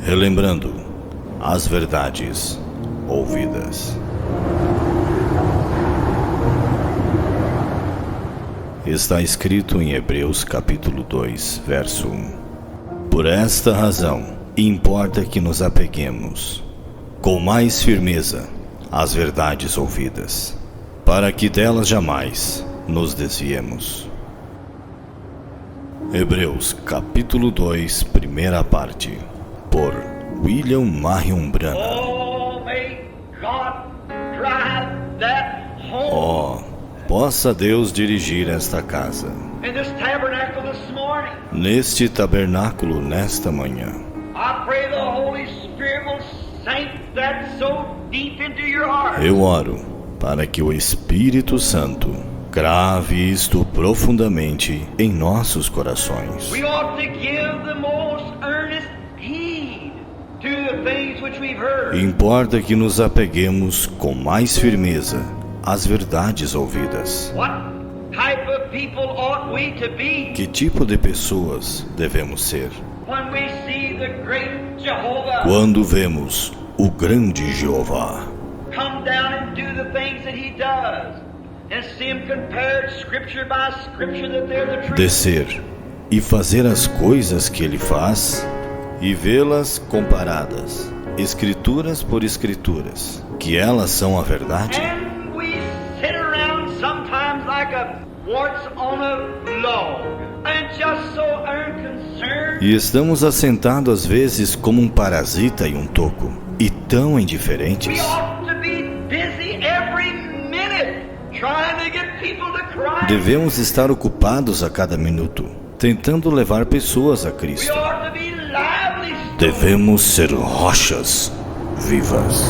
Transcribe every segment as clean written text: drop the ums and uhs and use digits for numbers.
relembrando as verdades ouvidas. Está escrito em Hebreus capítulo 2, verso 1. Por esta razão, importa que nos apeguemos com mais firmeza às verdades ouvidas, para que delas jamais nos desviemos. Hebreus capítulo 2, primeira parte, por William Marion Branham. Possa Deus dirigir esta casa, neste tabernáculo nesta manhã. Eu oro para que o Espírito Santo grave isto profundamente em nossos corações. Importa que nos apeguemos com mais firmeza às verdades ouvidas. Que tipo de pessoas devemos ser? Quando vemos o grande Jeová descer e fazer as coisas que ele faz e vê-las comparadas, escrituras por escrituras, que elas são a verdade. E estamos assentados às vezes como um parasita em um toco, e tão indiferentes. Devemos estar ocupados a cada minuto, tentando levar pessoas a Cristo. Devemos ser rochas vivas.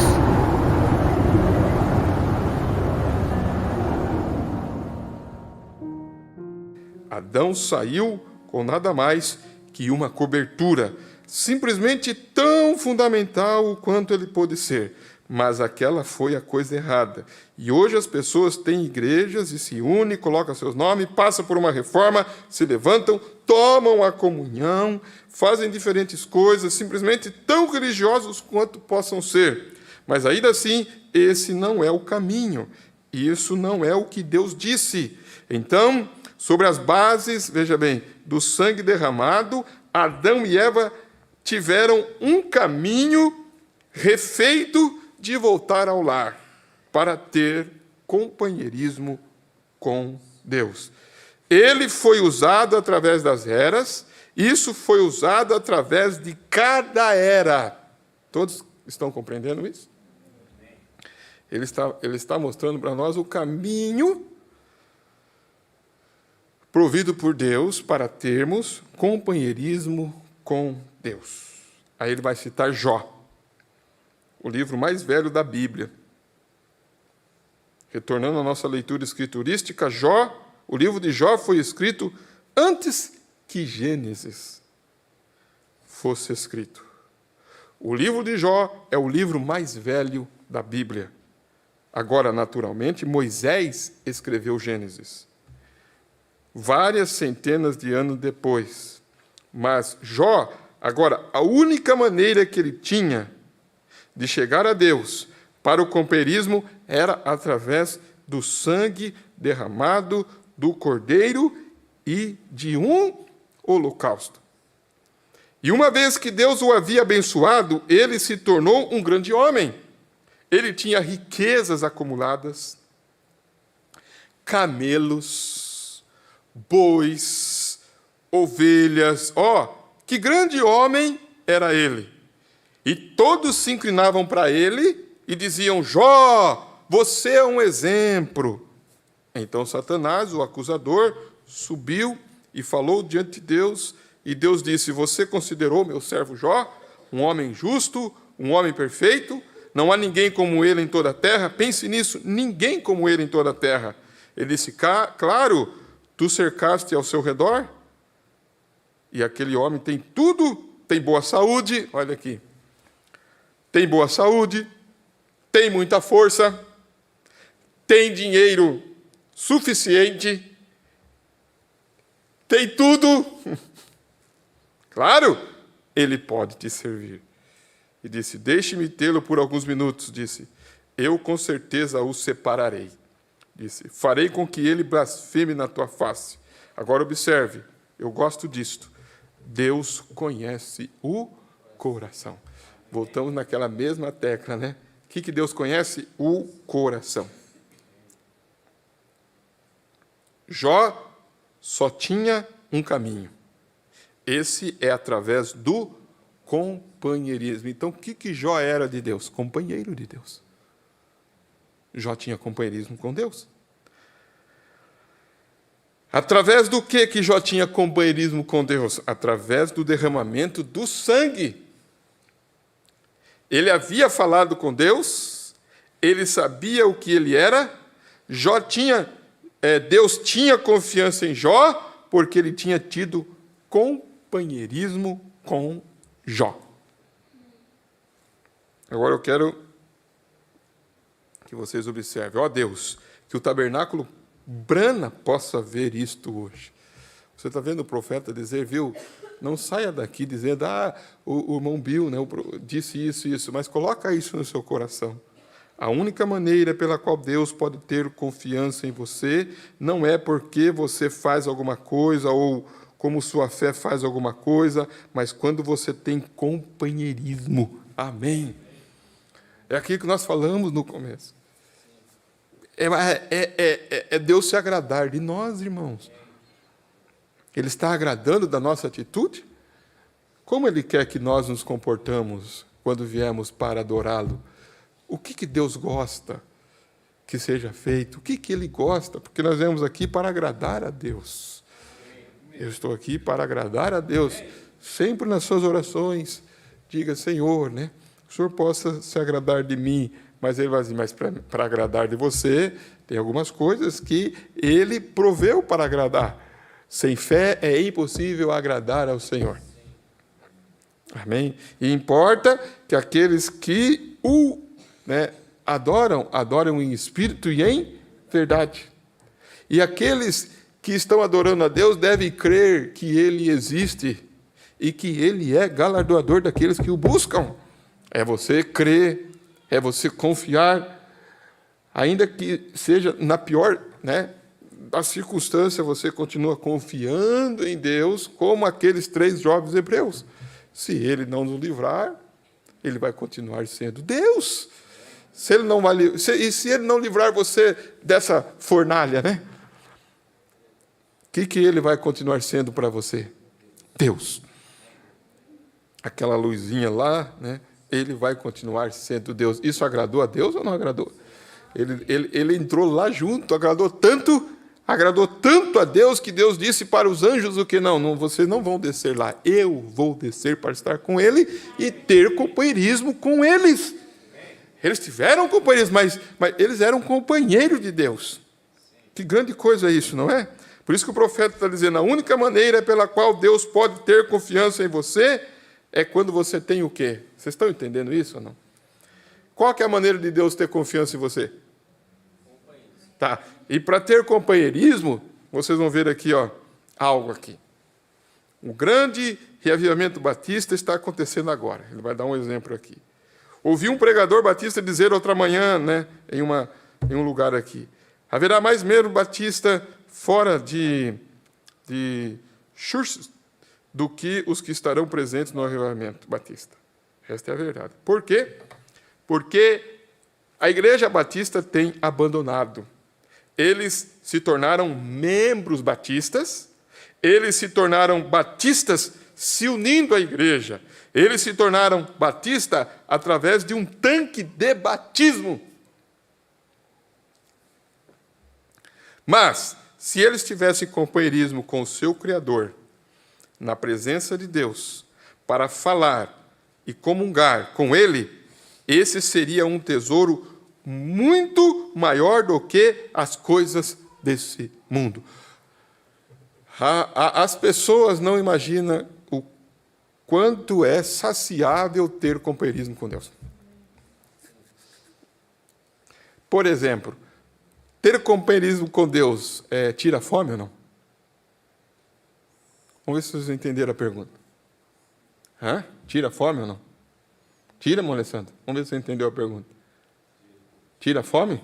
Adão saiu com nada mais que uma cobertura, simplesmente tão fundamental quanto ele pôde ser. Mas aquela foi a coisa errada. E hoje as pessoas têm igrejas e se unem, colocam seus nomes, passam por uma reforma, se levantam, tomam a comunhão, fazem diferentes coisas, simplesmente tão religiosos quanto possam ser. Mas ainda assim, esse não é o caminho. Isso não é o que Deus disse. Então, sobre as bases, veja bem, do sangue derramado, Adão e Eva tiveram um caminho refeito de voltar ao lar, para ter companheirismo com Deus. Ele foi usado através das eras, isso foi usado através de cada era. Todos estão compreendendo isso? Ele está mostrando para nós o caminho provido por Deus para termos companheirismo com Deus. Aí ele vai citar Jó, o livro mais velho da Bíblia. Retornando à nossa leitura escriturística, o livro de Jó foi escrito antes que Gênesis fosse escrito. O livro de Jó é o livro mais velho da Bíblia. Agora, naturalmente, Moisés escreveu Gênesis, várias centenas de anos depois. Mas Jó, agora, a única maneira que ele tinha de chegar a Deus para o companheirismo era através do sangue derramado do cordeiro e de um holocausto. E uma vez que Deus o havia abençoado, ele se tornou um grande homem. Ele tinha riquezas acumuladas, camelos, bois, ovelhas. Que grande homem era ele! E todos se inclinavam para ele e diziam: Jó, você é um exemplo. Então Satanás, o acusador, subiu e falou diante de Deus, e Deus disse: você considerou meu servo Jó um homem justo, um homem perfeito? Não há ninguém como ele em toda a terra? Pense nisso, ninguém como ele em toda a terra. Ele disse: claro, tu cercaste ao seu redor, e aquele homem tem tudo, tem boa saúde, olha aqui, tem boa saúde, tem muita força, tem dinheiro suficiente, tem tudo. Claro, ele pode te servir. e disse: deixe-me tê-lo por alguns minutos. Disse: eu com certeza o separarei. Disse: farei com que ele blasfeme na tua face. Agora observe, eu gosto disto. Deus conhece o coração. Voltamos naquela mesma tecla, né? O que Deus conhece? O coração. Jó só tinha um caminho. Esse é através do companheirismo. Então, o que Jó era de Deus? Companheiro de Deus. Jó tinha companheirismo com Deus. Através do que Jó tinha companheirismo com Deus? Através do derramamento do sangue. Ele havia falado com Deus, ele sabia o que ele era, Deus tinha confiança em Jó, porque ele tinha tido companheirismo com Jó. Agora eu quero que vocês observem, ó Deus, que o tabernáculo Brana possa ver isto hoje. Você está vendo o profeta dizer, viu? Não saia daqui dizendo, o irmão Bill, né, disse isso, mas coloca isso no seu coração. A única maneira pela qual Deus pode ter confiança em você não é porque você faz alguma coisa ou como sua fé faz alguma coisa, mas quando você tem companheirismo. Amém? É aquilo que nós falamos no começo. É Deus se agradar de nós, irmãos. Ele está agradando da nossa atitude? Como Ele quer que nós nos comportamos quando viemos para adorá-lo? O que Deus gosta que seja feito? O que Ele gosta? Porque nós viemos aqui para agradar a Deus. Eu estou aqui para agradar a Deus. Sempre nas suas orações, diga, Senhor, né? O Senhor possa se agradar de mim, mas Ele vai dizer, mas para agradar de você, tem algumas coisas que Ele proveu para agradar. Sem fé é impossível agradar ao Senhor. Amém? E importa que aqueles que o adoram em espírito e em verdade. E aqueles que estão adorando a Deus devem crer que Ele existe e que Ele é galardoador daqueles que o buscam. É você crer, é você confiar, ainda que seja na pior, da circunstância, você continua confiando em Deus, como aqueles 3 jovens hebreus. Se Ele não nos livrar, Ele vai continuar sendo Deus. Se Ele não livrar você dessa fornalha, o que Ele vai continuar sendo para você? Deus. Aquela luzinha lá, Ele vai continuar sendo Deus. Isso agradou a Deus ou não agradou? Ele entrou lá junto, agradou tanto a Deus que Deus disse para os anjos o que? Não, vocês não vão descer lá. Eu vou descer para estar com Ele e ter companheirismo com eles. Eles tiveram companheirismo, mas eles eram companheiros de Deus. Que grande coisa é isso, não é? Por isso que o profeta está dizendo, a única maneira pela qual Deus pode ter confiança em você é quando você tem o quê? Vocês estão entendendo isso ou não? Qual que é a maneira de Deus ter confiança em você? Tá. E para ter companheirismo, vocês vão ver aqui, algo aqui. Um grande reavivamento batista está acontecendo agora. Ele vai dar um exemplo aqui. Ouvi um pregador batista dizer outra manhã, em um lugar aqui, haverá mais membro batista fora de churches do que os que estarão presentes no avivamento batista. Esta é a verdade. Por quê? Porque a igreja batista tem abandonado. Eles se tornaram membros batistas, eles se tornaram batistas se unindo à igreja, eles se tornaram batistas através de um tanque de batismo. Mas, se eles tivessem companheirismo com o seu Criador, na presença de Deus, para falar e comungar com Ele, esse seria um tesouro muito maior do que as coisas desse mundo. As pessoas não imaginam o quanto é saciável ter companheirismo com Deus. Por exemplo, ter companheirismo com Deus tira fome ou não? Vamos ver se vocês entenderam a pergunta. Tira fome ou não? Tira, irmão Alessandro. Vamos ver se você entendeu a pergunta. Tira a fome?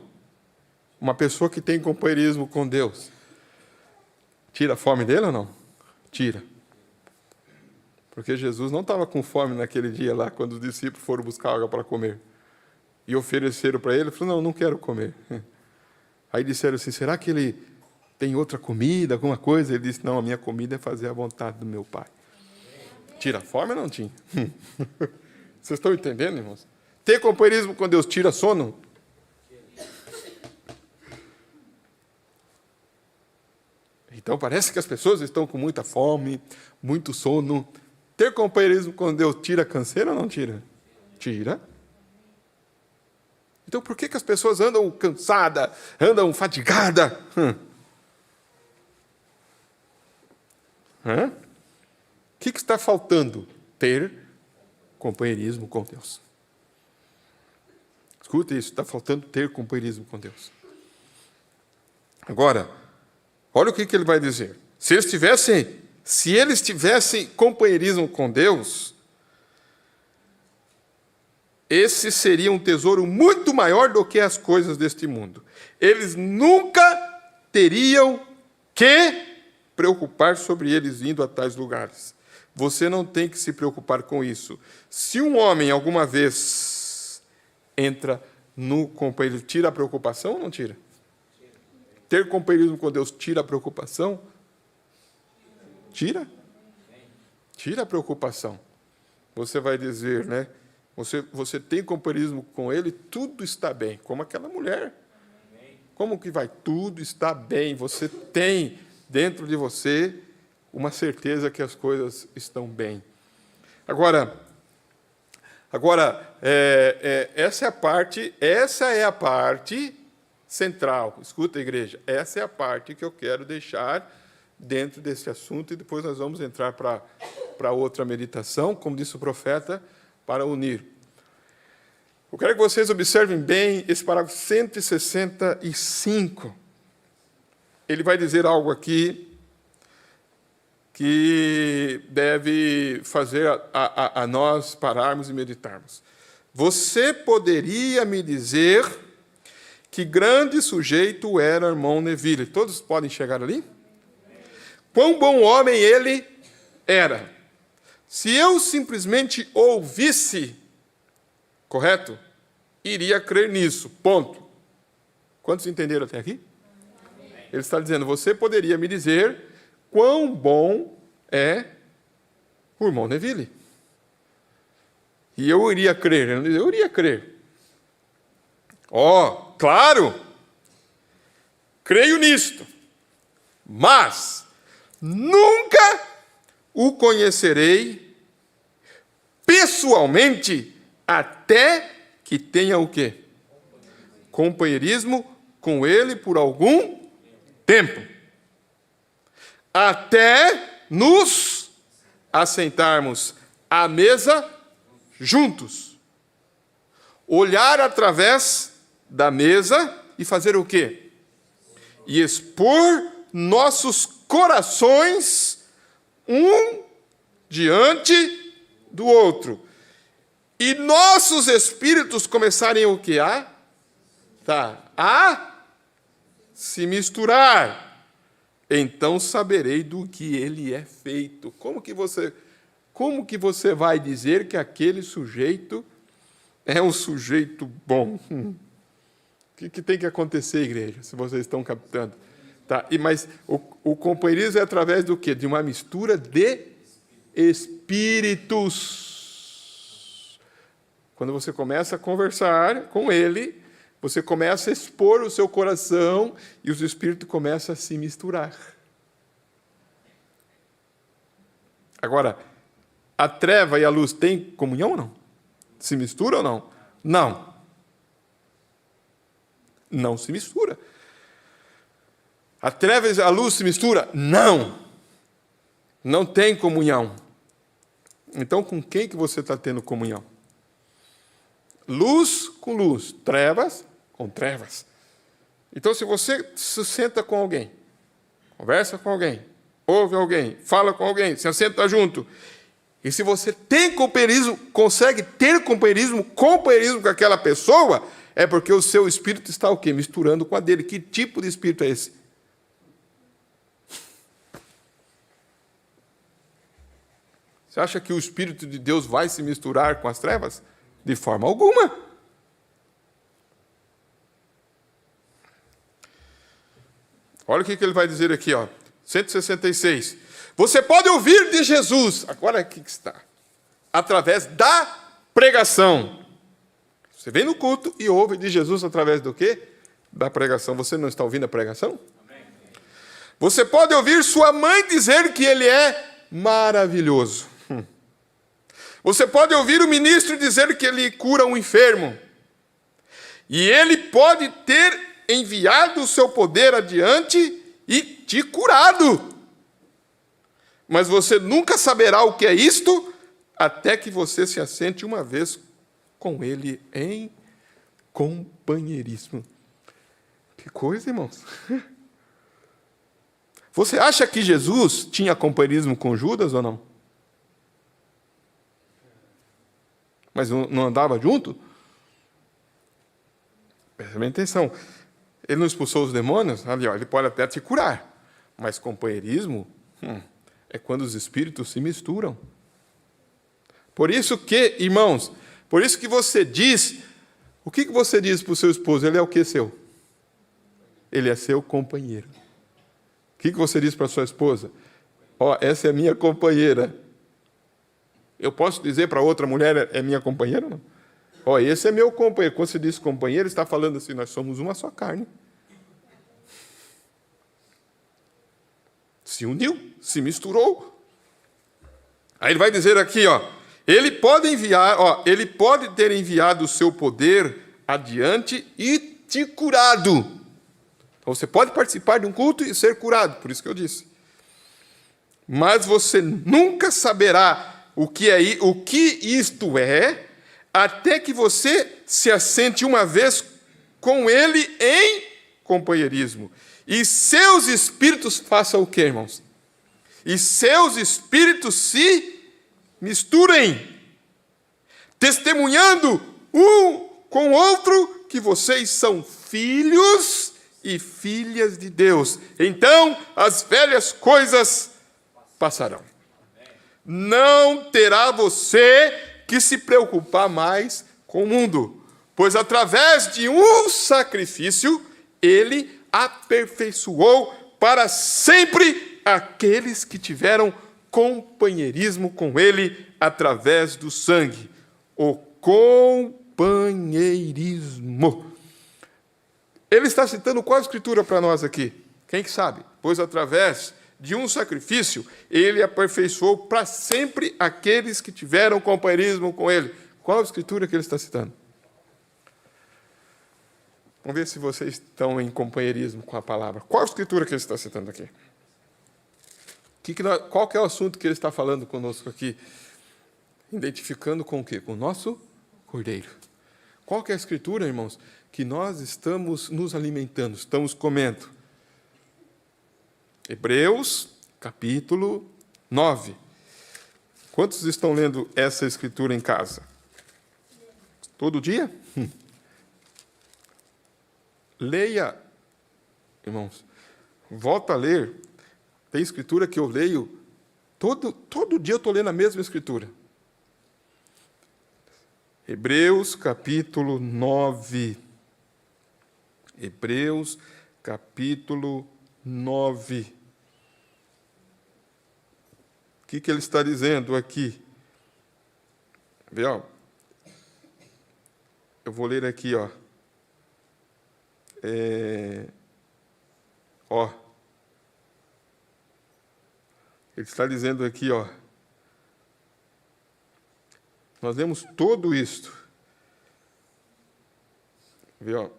Uma pessoa que tem companheirismo com Deus, tira a fome dele ou não? Tira. Porque Jesus não estava com fome naquele dia lá, quando os discípulos foram buscar água para comer. E ofereceram para ele, ele falou, não quero comer. Aí disseram assim, será que ele tem outra comida, alguma coisa? Ele disse, não, a minha comida é fazer a vontade do meu Pai. Tira a fome ou não tinha? Vocês estão entendendo, irmãos? Ter companheirismo com Deus tira sono? Então parece que as pessoas estão com muita fome, muito sono. Ter companheirismo com Deus tira canseira ou não tira? Tira. Então por que as pessoas andam cansadas, andam fatigadas? O que está faltando? Ter companheirismo com Deus. Escuta isso, está faltando ter companheirismo com Deus. Agora, olha o que ele vai dizer. Se eles tivessem companheirismo com Deus, esse seria um tesouro muito maior do que as coisas deste mundo. Eles nunca teriam que preocupar sobre eles indo a tais lugares. Você não tem que se preocupar com isso. Se um homem alguma vez entra no companheirismo, tira a preocupação ou não tira? Ter companheirismo com Deus tira a preocupação? Tira. Tira a preocupação. Você vai dizer, né? Você tem companheirismo com Ele, tudo está bem. Como aquela mulher. Como que vai? Tudo está bem. Você tem dentro de você uma certeza que as coisas estão bem. Agora, essa é a parte central. Escuta, igreja, essa é a parte que eu quero deixar dentro desse assunto e depois nós vamos entrar para outra meditação, como disse o profeta, para unir. Eu quero que vocês observem bem esse parágrafo 165. Ele vai dizer algo aqui que deve fazer a nós pararmos e meditarmos. Você poderia me dizer que grande sujeito era o irmão Neville? Todos podem chegar ali? Quão bom homem ele era. Se eu simplesmente ouvisse, correto? Iria crer nisso, ponto. Quantos entenderam até aqui? Ele está dizendo, você poderia me dizer quão bom é o irmão Neville. E eu iria crer, eu iria crer. Claro, creio nisto, mas nunca o conhecerei pessoalmente até que tenha o quê? Companheirismo com ele por algum tempo. Até nos assentarmos à mesa juntos. Olhar através da mesa e fazer o quê? E expor nossos corações um diante do outro. E nossos espíritos começarem o quê? A se misturar. Então saberei do que ele é feito. Como que você vai dizer que aquele sujeito é um sujeito bom? O que tem que acontecer, igreja, se vocês estão captando? Mas o companheirismo é através do quê? De uma mistura de espíritos. Quando você começa a conversar com ele, você começa a expor o seu coração e os espíritos começam a se misturar. Agora, a treva e a luz têm comunhão ou não? Se mistura ou não? Não. Não se mistura. A treva e a luz se mistura? Não. Não tem comunhão. Então, com quem que você está tendo comunhão? Luz com luz, trevas com trevas. Então, se você se senta com alguém, conversa com alguém, ouve alguém, fala com alguém, se assenta junto, E se você tem companheirismo, consegue ter companheirismo com aquela pessoa, é porque o seu espírito está o quê? Misturando com a dele. Que tipo de espírito é esse? Você acha que o Espírito de Deus vai se misturar com as trevas? De forma alguma. Olha o que ele vai dizer aqui, ó. 166. Você pode ouvir de Jesus, agora aqui que está, através da pregação. Você vem no culto e ouve de Jesus através do quê? Da pregação. Você não está ouvindo a pregação? Amém. Você pode ouvir sua mãe dizer que ele é maravilhoso. Você pode ouvir o ministro dizer que ele cura um enfermo. E ele pode ter enviado o seu poder adiante e te curado. Mas você nunca saberá o que é isto, até que você se assente uma vez com ele em companheirismo. Que coisa, irmãos. Você acha que Jesus tinha companheirismo com Judas ou não? Mas não andava junto? Presta bem atenção. Ele não expulsou os demônios? Ali, ó, ele pode até te curar. Mas companheirismo é quando os espíritos se misturam. Por isso que, irmãos, por isso que você diz... O que você diz para o seu esposo? Ele é o que seu? Ele é seu companheiro. O que você diz para a sua esposa? Ó, essa é a minha companheira. Eu posso dizer para outra mulher, é minha companheira ou não? Ó, esse é meu companheiro. Quando você diz companheiro, está falando assim, nós somos uma só carne. Se uniu, se misturou. Aí ele vai dizer aqui, ó, ele pode ter enviado o seu poder adiante e te curado. Então você pode participar de um culto e ser curado, por isso que eu disse. Mas você nunca saberá o que isto é, até que você se assente uma vez com ele em companheirismo. E seus espíritos façam o quê, irmãos? E seus espíritos se misturem, testemunhando um com o outro que vocês são filhos e filhas de Deus. Então as velhas coisas passarão. Não terá você que se preocupar mais com o mundo, pois através de um sacrifício, ele aperfeiçoou para sempre aqueles que tiveram companheirismo com ele através do sangue. O companheirismo. Ele está citando qual escritura para nós aqui? Quem que sabe? Pois através de um sacrifício, ele aperfeiçoou para sempre aqueles que tiveram companheirismo com ele. Qual a escritura que ele está citando? Vamos ver se vocês estão em companheirismo com a palavra. Qual a escritura que ele está citando aqui? Qual que é o assunto que ele está falando conosco aqui? Identificando com o quê? Com o nosso cordeiro. Qual que é a escritura, irmãos, que nós estamos nos alimentando, estamos comendo? Hebreus, capítulo 9. Quantos estão lendo essa escritura em casa? Todo dia? Leia, irmãos. Volta a ler. Tem escritura que eu leio, todo dia eu estou lendo a mesma escritura. Hebreus, capítulo 9. Hebreus, capítulo 9. O que ele está dizendo aqui? Vê, ó. Eu vou ler aqui, ó. Ele está dizendo aqui, ó. Nós vemos tudo isto. Vê, ó.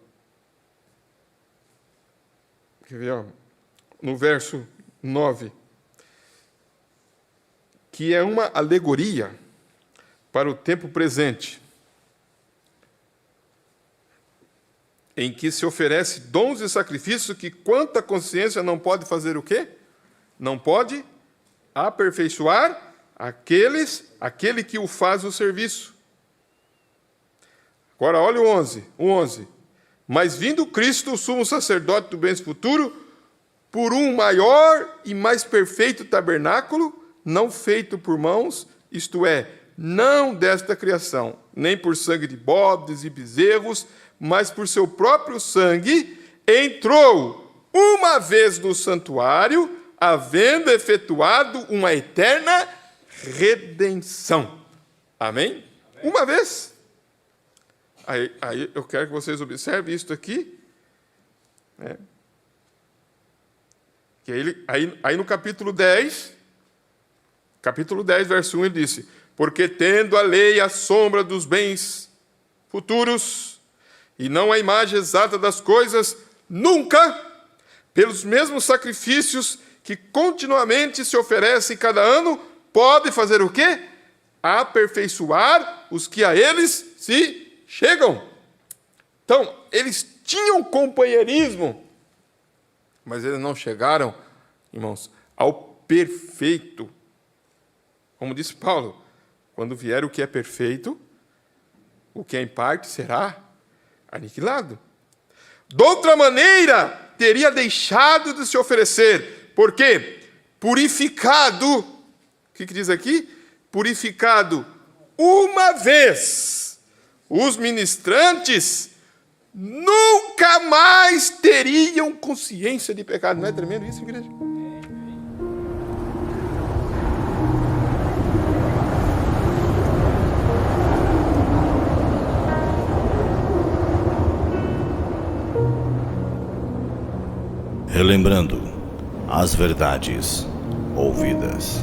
Quer ver, ó? No verso 9. Que é uma alegoria para o tempo presente, em que se oferece dons e sacrifícios que, quanto à consciência, não pode fazer o quê? Não pode aperfeiçoar aquele que o faz o serviço. Agora olha o 11. Mas vindo Cristo, o sumo sacerdote do bem futuro, por um maior e mais perfeito tabernáculo, não feito por mãos, isto é, não desta criação, nem por sangue de bodes e bezerros, mas por seu próprio sangue, entrou uma vez no santuário, havendo efetuado uma eterna redenção. Amém? Uma vez. Aí eu quero que vocês observem isto aqui. Que aí no capítulo 10, verso 1, ele disse: porque tendo a lei a sombra dos bens futuros, e não a imagem exata das coisas, nunca, pelos mesmos sacrifícios que continuamente se oferecem cada ano, pode fazer o quê? Aperfeiçoar os que a eles se chegam. Então, eles tinham companheirismo, mas eles não chegaram, irmãos, ao perfeito. Como disse Paulo, quando vier o que é perfeito, o que é em parte será aniquilado. De outra maneira, teria deixado de se oferecer. Por quê? Purificado. O que diz aqui? Purificado uma vez. Os ministrantes nunca mais teriam consciência de pecado. Não é tremendo isso, igreja? Relembrando as verdades ouvidas.